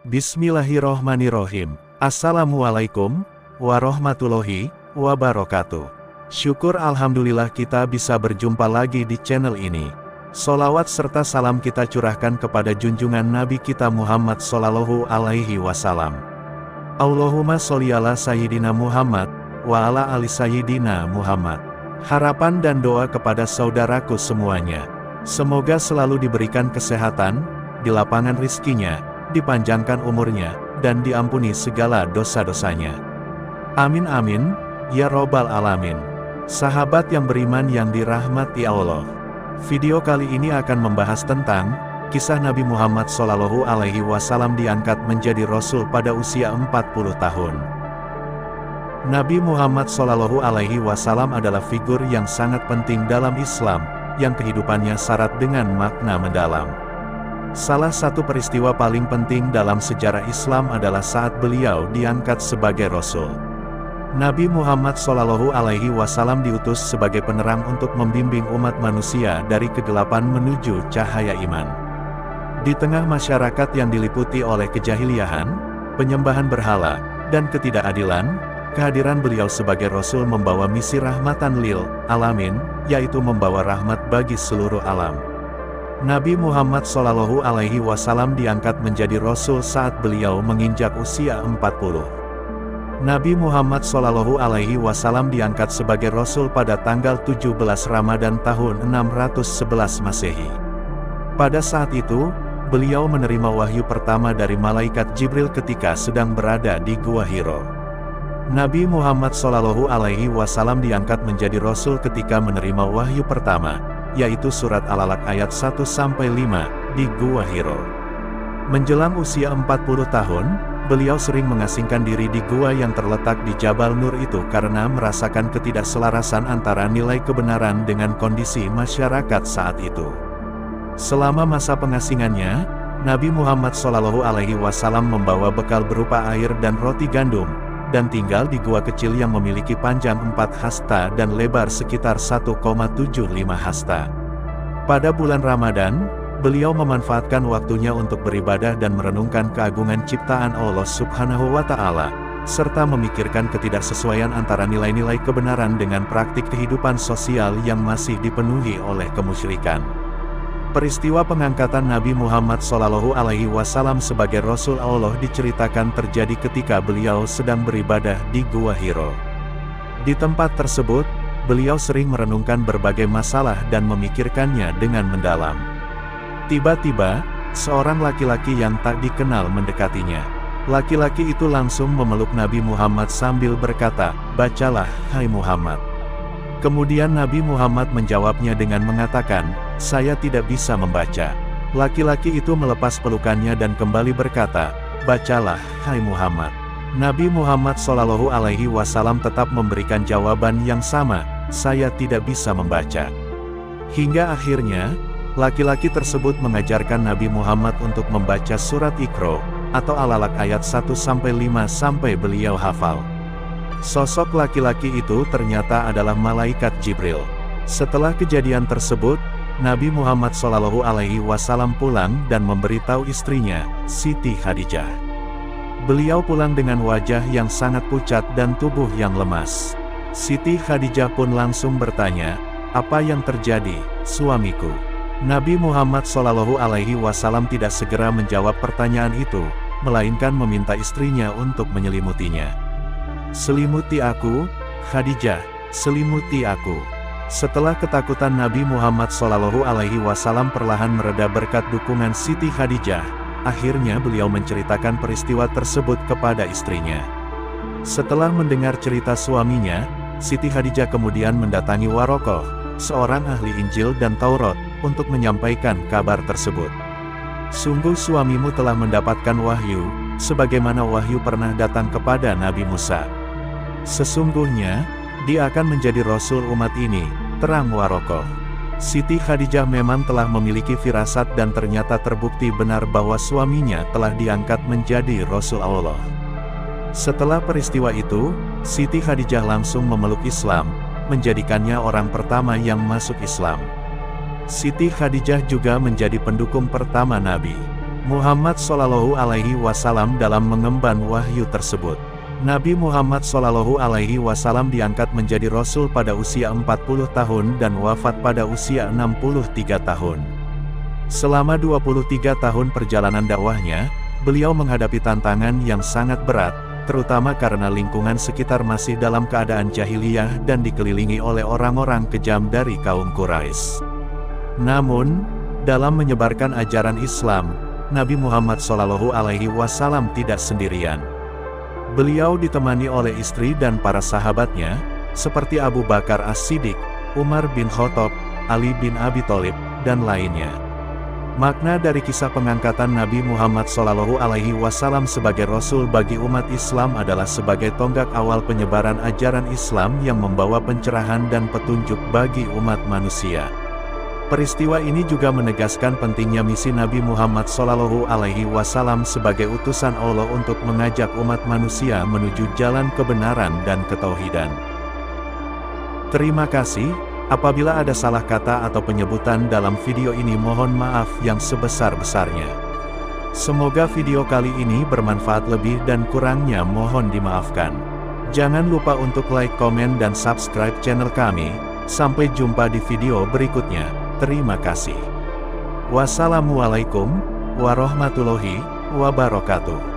Bismillahirrohmanirrohim. Assalamualaikum warahmatullahi wabarakatuh. Syukur alhamdulillah kita bisa berjumpa lagi di channel ini. Sholawat serta salam kita curahkan kepada junjungan Nabi kita Muhammad Sallallahu Alaihi Wasallam. Allahumma sholli ala Sayyidina Muhammad wa ala ali Sayyidina Muhammad. Harapan dan doa kepada saudaraku semuanya. Semoga selalu diberikan kesehatan, di lapangan rizkinya, dipanjangkan umurnya, dan diampuni segala dosa-dosanya. Amin amin, ya robbal alamin. Sahabat yang beriman yang dirahmati Allah. Video kali ini akan membahas tentang kisah Nabi Muhammad Shallallahu Alaihi Wasallam diangkat menjadi Rasul pada usia 40 tahun. Nabi Muhammad Shallallahu Alaihi Wasallam adalah figur yang sangat penting dalam Islam, yang kehidupannya syarat dengan makna mendalam. Salah satu peristiwa paling penting dalam sejarah Islam adalah saat beliau diangkat sebagai Rasul. Nabi Muhammad Shallallahu Alaihi Wasallam diutus sebagai penerang untuk membimbing umat manusia dari kegelapan menuju cahaya iman. Di tengah masyarakat yang diliputi oleh kejahiliahan, penyembahan berhala, dan ketidakadilan, kehadiran beliau sebagai Rasul membawa misi rahmatan lil alamin, yaitu membawa rahmat bagi seluruh alam. Nabi Muhammad Shallallahu Alaihi Wasallam diangkat menjadi Rasul saat beliau menginjak usia 40. Nabi Muhammad Shallallahu Alaihi Wasallam diangkat sebagai Rasul pada tanggal 17 Ramadan tahun 611 Masehi. Pada saat itu, beliau menerima wahyu pertama dari malaikat Jibril ketika sedang berada di Gua Hiro. Nabi Muhammad Shallallahu Alaihi Wasallam diangkat menjadi Rasul ketika menerima wahyu pertama, yaitu surat Al-Alaq ayat 1-5, di Gua Hiro. Menjelang usia 40 tahun, beliau sering mengasingkan diri di gua yang terletak di Jabal Nur itu karena merasakan ketidakselarasan antara nilai kebenaran dengan kondisi masyarakat saat itu. Selama masa pengasingannya, Nabi Muhammad Shallallahu Alaihi Wasallam membawa bekal berupa air dan roti gandum, dan tinggal di gua kecil yang memiliki panjang 4 hasta dan lebar sekitar 1,75 hasta. Pada bulan Ramadan, beliau memanfaatkan waktunya untuk beribadah dan merenungkan keagungan ciptaan Allah Subhanahu wa Ta'ala, serta memikirkan ketidaksesuaian antara nilai-nilai kebenaran dengan praktik kehidupan sosial yang masih dipenuhi oleh kemusyrikan. Peristiwa pengangkatan Nabi Muhammad Shallallahu Alaihi Wasallam sebagai Rasul Allah diceritakan terjadi ketika beliau sedang beribadah di Gua Hiro. Di tempat tersebut, beliau sering merenungkan berbagai masalah dan memikirkannya dengan mendalam. Tiba-tiba, seorang laki-laki yang tak dikenal mendekatinya. Laki-laki itu langsung memeluk Nabi Muhammad sambil berkata, "Bacalah, hai Muhammad." Kemudian Nabi Muhammad menjawabnya dengan mengatakan, "Saya tidak bisa membaca." Laki-laki itu melepas pelukannya dan kembali berkata, "Bacalah, hai Muhammad." Nabi Muhammad Shallallahu Alaihi Wasallam tetap memberikan jawaban yang sama, "Saya tidak bisa membaca." Hingga akhirnya, laki-laki tersebut mengajarkan Nabi Muhammad untuk membaca surat Iqra, atau Al-Alaq ayat 1-5 sampai beliau hafal. Sosok laki-laki itu ternyata adalah malaikat Jibril. Setelah kejadian tersebut, Nabi Muhammad Shallallahu Alaihi Wasallam pulang dan memberitahu istrinya, Siti Khadijah. Beliau pulang dengan wajah yang sangat pucat dan tubuh yang lemas. Siti Khadijah pun langsung bertanya, "Apa yang terjadi, suamiku?" Nabi Muhammad Shallallahu Alaihi Wasallam tidak segera menjawab pertanyaan itu, melainkan meminta istrinya untuk menyelimutinya. "Selimuti aku, Khadijah, selimuti aku." Setelah ketakutan Nabi Muhammad Shallallahu Alaihi Wasallam perlahan mereda berkat dukungan Siti Khadijah, akhirnya beliau menceritakan peristiwa tersebut kepada istrinya. Setelah mendengar cerita suaminya, Siti Khadijah kemudian mendatangi Warokoh, seorang ahli Injil dan Taurat, untuk menyampaikan kabar tersebut. "Sungguh suamimu telah mendapatkan wahyu, sebagaimana wahyu pernah datang kepada Nabi Musa. Sesungguhnya, dia akan menjadi Rasul umat ini," terang Warokoh. Siti Khadijah memang telah memiliki firasat dan ternyata terbukti benar bahwa suaminya telah diangkat menjadi Rasul Allah. Setelah peristiwa itu, Siti Khadijah langsung memeluk Islam, menjadikannya orang pertama yang masuk Islam. Siti Khadijah juga menjadi pendukung pertama Nabi. Muhammad Shallallahu Alaihi Wasallam dalam mengemban wahyu tersebut. Nabi Muhammad Shallallahu Alaihi Wasallam diangkat menjadi Rasul pada usia 40 tahun dan wafat pada usia 63 tahun. Selama 23 tahun perjalanan dakwahnya, beliau menghadapi tantangan yang sangat berat, terutama karena lingkungan sekitar masih dalam keadaan jahiliyah dan dikelilingi oleh orang-orang kejam dari kaum Quraisy. Namun, dalam menyebarkan ajaran Islam, Nabi Muhammad Shallallahu Alaihi Wasallam tidak sendirian. Beliau ditemani oleh istri dan para sahabatnya, seperti Abu Bakar As-Siddiq, Umar bin Khattab, Ali bin Abi Thalib, dan lainnya. Makna dari kisah pengangkatan Nabi Muhammad Shallallahu Alaihi Wasallam sebagai Rasul bagi umat Islam adalah sebagai tonggak awal penyebaran ajaran Islam yang membawa pencerahan dan petunjuk bagi umat manusia. Peristiwa ini juga menegaskan pentingnya misi Nabi Muhammad Shallallahu Alaihi Wasallam sebagai utusan Allah untuk mengajak umat manusia menuju jalan kebenaran dan ketauhidan. Terima kasih. Apabila ada salah kata atau penyebutan dalam video ini, mohon maaf yang sebesar-besarnya. Semoga video kali ini bermanfaat, lebih dan kurangnya mohon dimaafkan. Jangan lupa untuk like, komen, dan subscribe channel kami. Sampai jumpa di video berikutnya. Terima kasih. Wassalamualaikum warahmatullahi wabarakatuh.